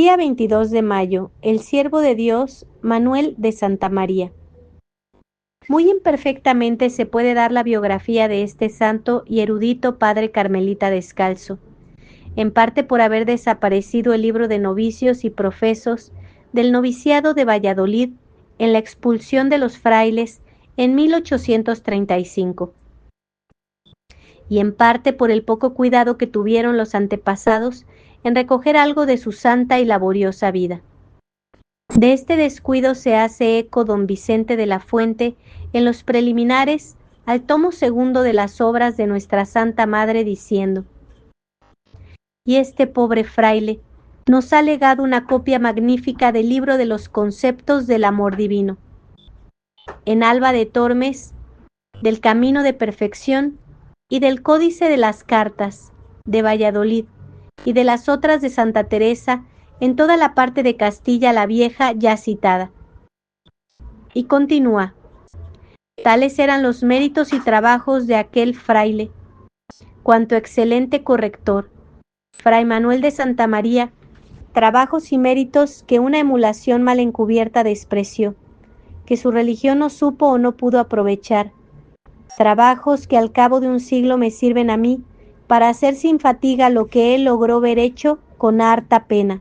Día 22 de mayo, el siervo de Dios, Manuel de Santamaría. Muy imperfectamente se puede dar la biografía de este santo y erudito padre carmelita descalzo, en parte por haber desaparecido el libro de novicios y profesos del noviciado de Valladolid en la expulsión de los frailes en 1835, y en parte por el poco cuidado que tuvieron los antepasados en recoger algo de su santa y laboriosa vida. De este descuido se hace eco don Vicente de la Fuente en los preliminares al tomo segundo de las obras de nuestra Santa Madre, diciendo: y este pobre fraile nos ha legado una copia magnífica del libro de los conceptos del amor divino. En Alba de Tormes, del Camino de Perfección y del Códice de las Cartas de Valladolid y de las otras de Santa Teresa en toda la parte de Castilla la Vieja ya citada. Y continúa: tales eran los méritos y trabajos de aquel fraile, cuanto excelente corrector, Fray Manuel de Santamaría, trabajos y méritos que una emulación mal encubierta despreció, que su religión no supo o no pudo aprovechar, trabajos que al cabo de un siglo me sirven a mí para hacer sin fatiga lo que él logró ver hecho con harta pena.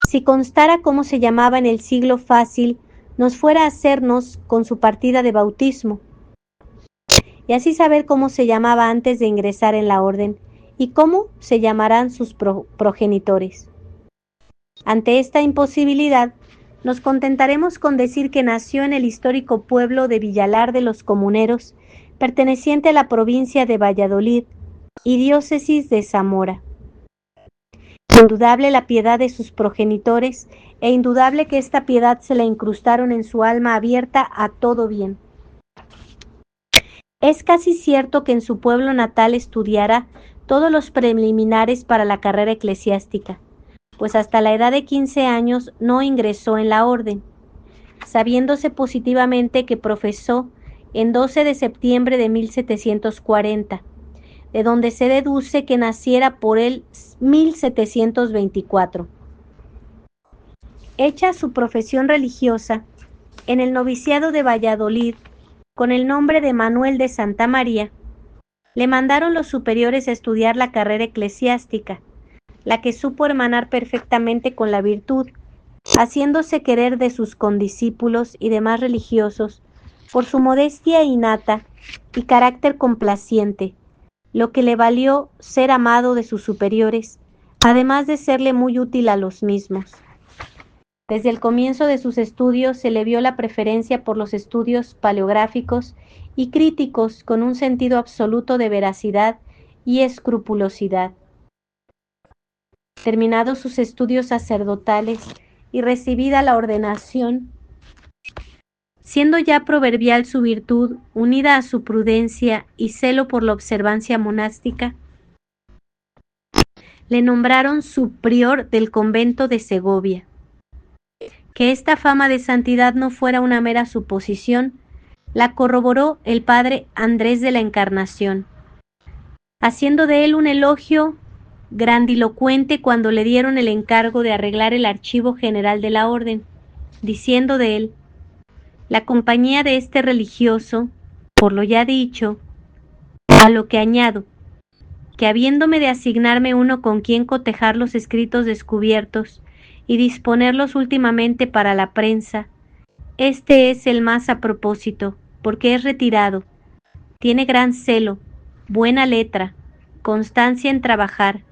Si constara cómo se llamaba en el siglo fácil, nos fuera a hacernos con su partida de bautismo, y así saber cómo se llamaba antes de ingresar en la orden, y cómo se llamarán sus progenitores. Ante esta imposibilidad, nos contentaremos con decir que nació en el histórico pueblo de Villalar de los Comuneros, perteneciente a la provincia de Valladolid y diócesis de Zamora. Indudable la piedad de sus progenitores, e indudable que esta piedad se la incrustaron en su alma abierta a todo bien. Es casi cierto que en su pueblo natal estudiara todos los preliminares para la carrera eclesiástica, pues hasta la edad de 15 años no ingresó en la orden, sabiéndose positivamente que profesó en 12 de septiembre de 1740, de donde se deduce que naciera por el 1724. Hecha su profesión religiosa, en el noviciado de Valladolid, con el nombre de Manuel de Santamaría, le mandaron los superiores a estudiar la carrera eclesiástica, la que supo hermanar perfectamente con la virtud, haciéndose querer de sus condiscípulos y demás religiosos por su modestia innata y carácter complaciente, lo que le valió ser amado de sus superiores, además de serle muy útil a los mismos. Desde el comienzo de sus estudios se le vio la preferencia por los estudios paleográficos y críticos con un sentido absoluto de veracidad y escrupulosidad. Terminados sus estudios sacerdotales y recibida la ordenación, siendo ya proverbial su virtud, unida a su prudencia y celo por la observancia monástica, le nombraron subprior del convento de Segovia. Que esta fama de santidad no fuera una mera suposición, la corroboró el padre Andrés de la Encarnación, haciendo de él un elogio grandilocuente cuando le dieron el encargo de arreglar el archivo general de la orden, diciendo de él: la compañía de este religioso, por lo ya dicho, a lo que añado, que habiéndome de asignarme uno con quien cotejar los escritos descubiertos y disponerlos últimamente para la prensa, este es el más a propósito, porque es retirado, tiene gran celo, buena letra, constancia en trabajar,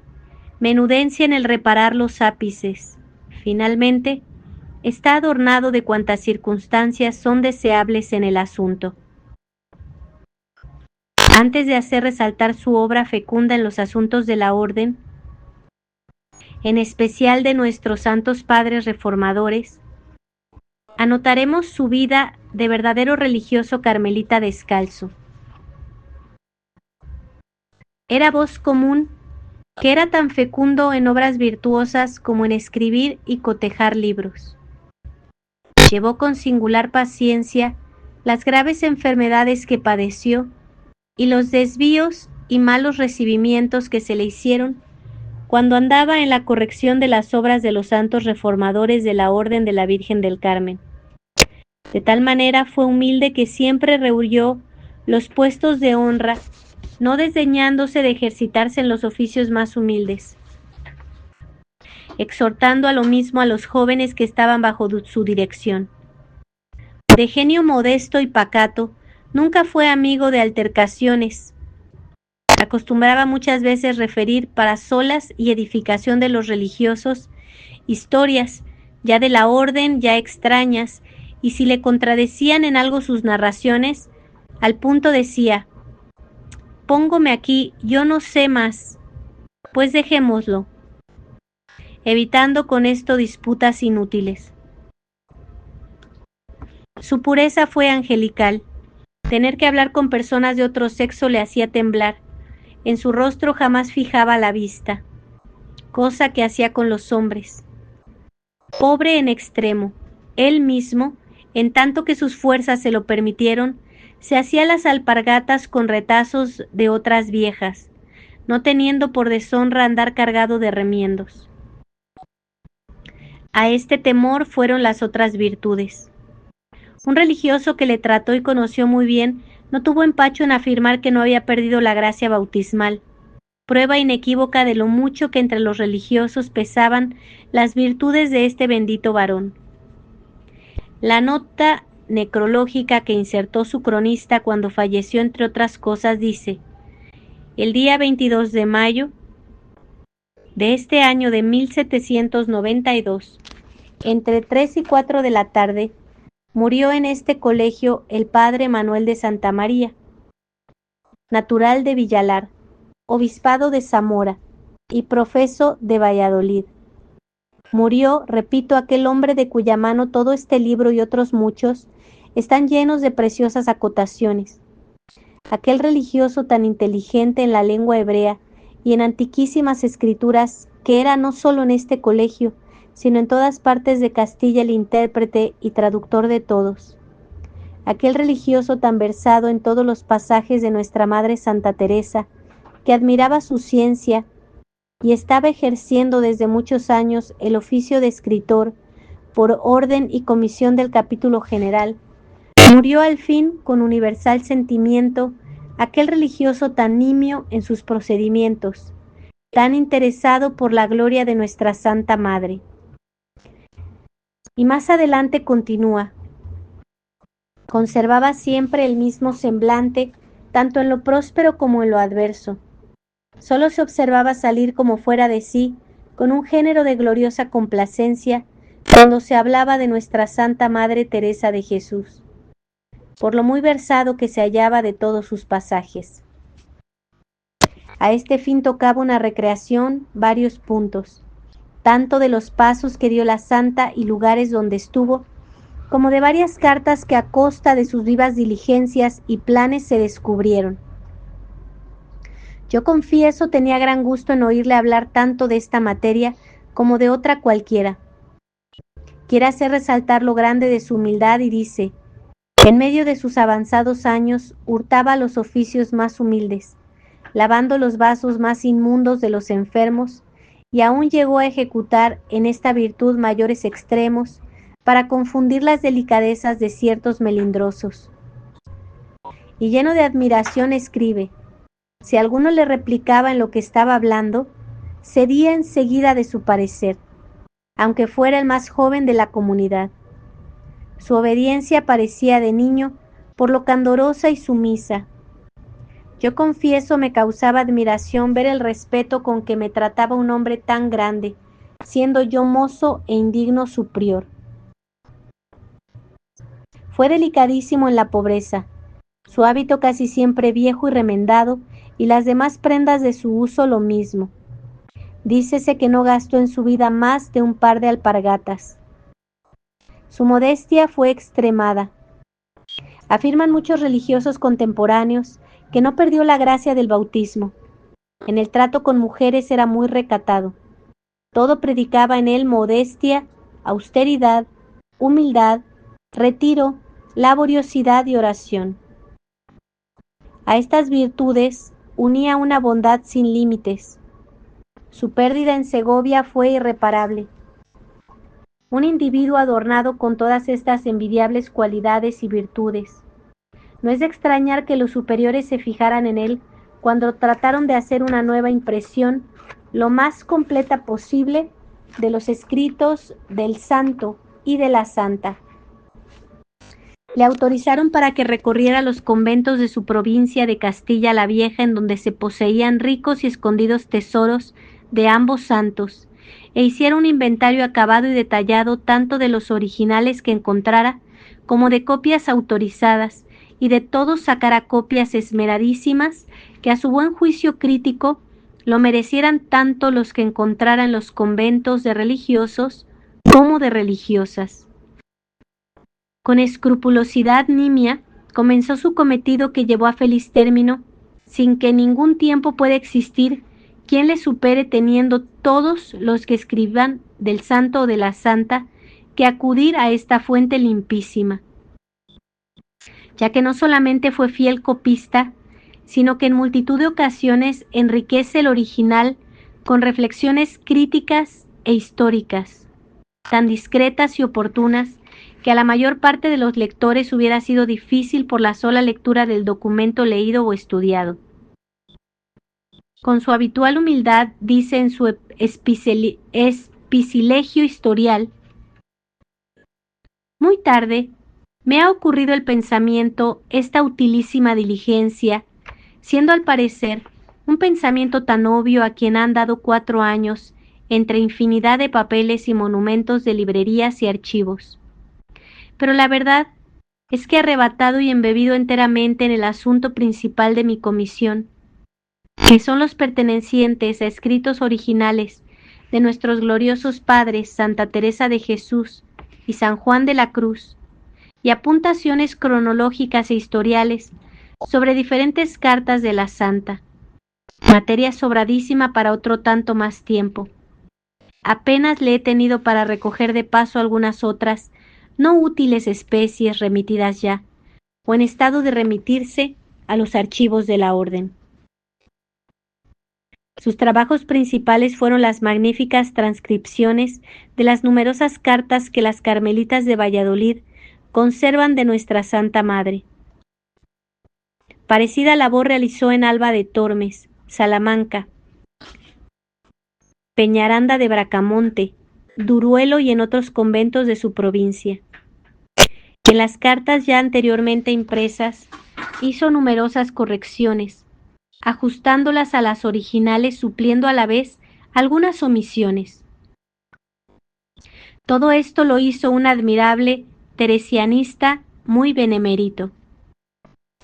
menudencia en el reparar los ápices. Finalmente, está adornado de cuantas circunstancias son deseables en el asunto. Antes de hacer resaltar su obra fecunda en los asuntos de la orden, en especial de nuestros santos padres reformadores, anotaremos su vida de verdadero religioso carmelita descalzo. Era voz común que era tan fecundo en obras virtuosas como en escribir y cotejar libros. Llevó con singular paciencia las graves enfermedades que padeció y los desvíos y malos recibimientos que se le hicieron cuando andaba en la corrección de las obras de los santos reformadores de la Orden de la Virgen del Carmen. De tal manera fue humilde que siempre rehuyó los puestos de honra, no desdeñándose de ejercitarse en los oficios más humildes, exhortando a lo mismo a los jóvenes que estaban bajo su dirección. De genio modesto y pacato, nunca fue amigo de altercaciones. Acostumbraba muchas veces referir para solas y edificación de los religiosos historias, ya de la orden, ya extrañas, y si le contradecían en algo sus narraciones, al punto decía: «Póngome aquí, yo no sé más, pues dejémoslo», evitando con esto disputas inútiles. Su pureza fue angelical. Tener que hablar con personas de otro sexo le hacía temblar. En su rostro jamás fijaba la vista, cosa que hacía con los hombres. Pobre en extremo, él mismo, en tanto que sus fuerzas se lo permitieron, se hacía las alpargatas con retazos de otras viejas, no teniendo por deshonra andar cargado de remiendos. A este temor fueron las otras virtudes. Un religioso que le trató y conoció muy bien no tuvo empacho en afirmar que no había perdido la gracia bautismal, prueba inequívoca de lo mucho que entre los religiosos pesaban las virtudes de este bendito varón. La nota necrológica que insertó su cronista cuando falleció, entre otras cosas, dice: el día 22 de mayo de este año de 1792, entre 3 y 4 de la tarde, murió en este colegio el padre Manuel de Santamaría, natural de Villalar, obispado de Zamora y profeso de Valladolid. Murió, repito, aquel hombre de cuya mano todo este libro y otros muchos están llenos de preciosas acotaciones. Aquel religioso tan inteligente en la lengua hebrea y en antiquísimas escrituras, que era no solo en este colegio, sino en todas partes de Castilla el intérprete y traductor de todos. Aquel religioso tan versado en todos los pasajes de nuestra Madre Santa Teresa, que admiraba su ciencia y estaba ejerciendo desde muchos años el oficio de escritor por orden y comisión del capítulo general, murió al fin con universal sentimiento, aquel religioso tan nimio en sus procedimientos, tan interesado por la gloria de nuestra Santa Madre. Y más adelante continúa: conservaba siempre el mismo semblante, tanto en lo próspero como en lo adverso. Solo se observaba salir como fuera de sí, con un género de gloriosa complacencia, cuando se hablaba de nuestra Santa Madre Teresa de Jesús, por lo muy versado que se hallaba de todos sus pasajes. A este fin tocaba una recreación varios puntos, tanto de los pasos que dio la Santa y lugares donde estuvo, como de varias cartas que a costa de sus vivas diligencias y planes se descubrieron. Yo confieso tenía gran gusto en oírle hablar tanto de esta materia como de otra cualquiera. Quiere hacer resaltar lo grande de su humildad y dice: en medio de sus avanzados años hurtaba los oficios más humildes, lavando los vasos más inmundos de los enfermos, y aún llegó a ejecutar en esta virtud mayores extremos para confundir las delicadezas de ciertos melindrosos. Y lleno de admiración escribe: si alguno le replicaba en lo que estaba hablando, cedía enseguida de su parecer, aunque fuera el más joven de la comunidad. Su obediencia parecía de niño, por lo candorosa y sumisa. Yo confieso me causaba admiración ver el respeto con que me trataba un hombre tan grande, siendo yo mozo e indigno su prior. Fue delicadísimo en la pobreza, su hábito casi siempre viejo y remendado, y las demás prendas de su uso lo mismo. Dícese que no gastó en su vida más de un par de alpargatas. Su modestia fue extremada. Afirman muchos religiosos contemporáneos que no perdió la gracia del bautismo. En el trato con mujeres era muy recatado. Todo predicaba en él modestia, austeridad, humildad, retiro, laboriosidad y oración. A estas virtudes unía una bondad sin límites. Su pérdida en Segovia fue irreparable. Un individuo adornado con todas estas envidiables cualidades y virtudes. No es de extrañar que los superiores se fijaran en él cuando trataron de hacer una nueva impresión lo más completa posible de los escritos del santo y de la santa. Le autorizaron para que recorriera los conventos de su provincia de Castilla la Vieja, en donde se poseían ricos y escondidos tesoros de ambos santos, e hiciera un inventario acabado y detallado tanto de los originales que encontrara como de copias autorizadas, y de todos sacara copias esmeradísimas que a su buen juicio crítico lo merecieran tanto los que encontrara en los conventos de religiosos como de religiosas. Con escrupulosidad nimia comenzó su cometido, que llevó a feliz término, sin que en ningún tiempo pueda existir quien le supere, teniendo todos los que escriban del santo o de la santa que acudir a esta fuente limpísima, ya que no solamente fue fiel copista, sino que en multitud de ocasiones enriquece el original con reflexiones críticas e históricas, tan discretas y oportunas que a la mayor parte de los lectores hubiera sido difícil por la sola lectura del documento leído o estudiado. Con su habitual humildad dice en su Epicilegio Historial: muy tarde me ha ocurrido el pensamiento esta utilísima diligencia, siendo al parecer un pensamiento tan obvio a quien han dado 4 años entre infinidad de papeles y monumentos de librerías y archivos. Pero la verdad es que arrebatado y embebido enteramente en el asunto principal de mi comisión, que son los pertenecientes a escritos originales de nuestros gloriosos padres Santa Teresa de Jesús y San Juan de la Cruz, y apuntaciones cronológicas e historiales sobre diferentes cartas de la santa, materia sobradísima para otro tanto más tiempo. Apenas le he tenido para recoger de paso algunas otras no útiles especies remitidas ya, o en estado de remitirse a los archivos de la orden. Sus trabajos principales fueron las magníficas transcripciones de las numerosas cartas que las carmelitas de Valladolid conservan de nuestra Santa Madre. Parecida labor realizó en Alba de Tormes, Salamanca, Peñaranda de Bracamonte, Duruelo y en otros conventos de su provincia. En las cartas ya anteriormente impresas hizo numerosas correcciones, ajustándolas a las originales, supliendo a la vez algunas omisiones. Todo esto lo hizo un admirable teresianista muy benemérito.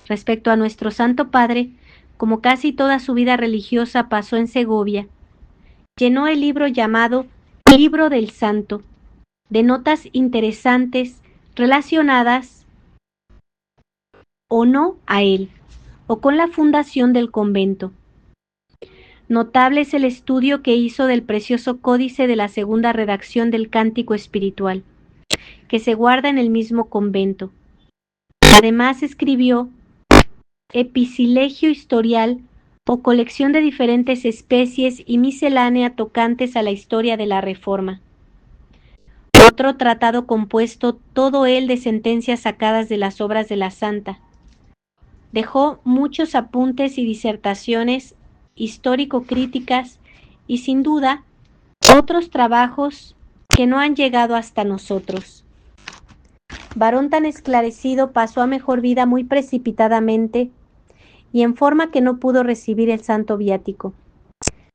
Respecto a nuestro Santo Padre, como casi toda su vida religiosa pasó en Segovia, llenó el libro llamado Libro del Santo, de notas interesantes relacionadas o no a él, o con la fundación del convento. Notable es el estudio que hizo del precioso códice de la segunda redacción del Cántico Espiritual, que se guarda en el mismo convento. Además escribió Epicilegio Historial, o colección de diferentes especies y miscelánea tocantes a la historia de la Reforma. Otro tratado compuesto todo él de sentencias sacadas de las obras de la Santa. Dejó muchos apuntes y disertaciones histórico-críticas y sin duda otros trabajos que no han llegado hasta nosotros. Varón tan esclarecido pasó a mejor vida muy precipitadamente y en forma que no pudo recibir el santo viático.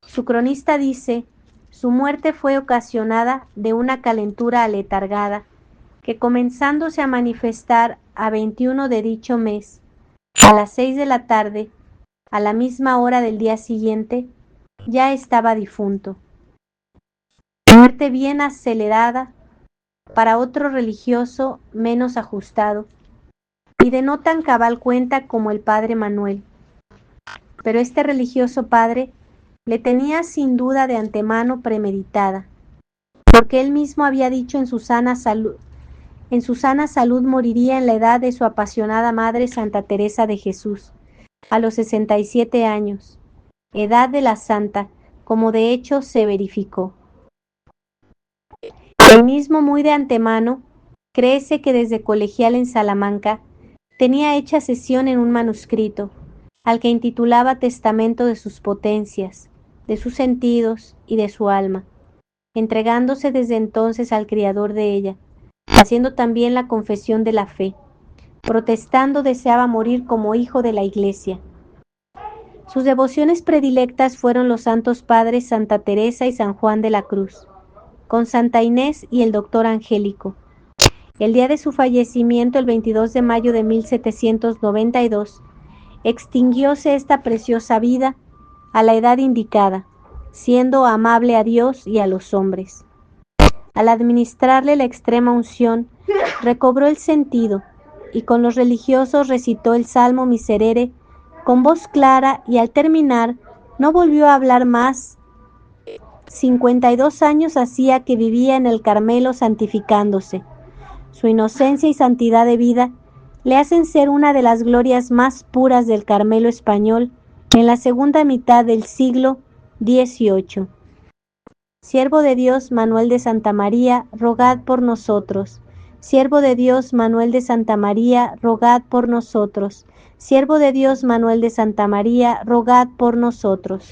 Su cronista dice: su muerte fue ocasionada de una calentura aletargada, que comenzándose a manifestar a 21 de dicho mes, a las 6 de la tarde, a la misma hora del día siguiente, ya estaba difunto. Muerte bien acelerada para otro religioso menos ajustado, y de no tan cabal cuenta como el padre Manuel. Pero este religioso padre le tenía sin duda de antemano premeditada, porque él mismo había dicho en su sana salud moriría en la edad de su apasionada madre Santa Teresa de Jesús, a los 67 años, edad de la santa, como de hecho se verificó. Él mismo, muy de antemano, créese que desde colegial en Salamanca tenía hecha cesión en un manuscrito, al que intitulaba Testamento de sus potencias, de sus sentidos y de su alma, entregándose desde entonces al Criador de ella, haciendo también la confesión de la fe. Protestando deseaba morir como hijo de la Iglesia. Sus devociones predilectas fueron los santos padres Santa Teresa y San Juan de la Cruz, con Santa Inés y el doctor Angélico. El día de su fallecimiento, el 22 de mayo de 1792, extinguióse esta preciosa vida a la edad indicada, siendo amable a Dios y a los hombres. Al administrarle la extrema unción, recobró el sentido y con los religiosos recitó el Salmo Miserere con voz clara y al terminar no volvió a hablar más. 52 años hacía que vivía en el Carmelo santificándose. Su inocencia y santidad de vida le hacen ser una de las glorias más puras del Carmelo español en la segunda mitad del siglo XVIII. Siervo de Dios Manuel de Santa María, rogad por nosotros. Siervo de Dios Manuel de Santa María, rogad por nosotros. Siervo de Dios Manuel de Santa María, rogad por nosotros.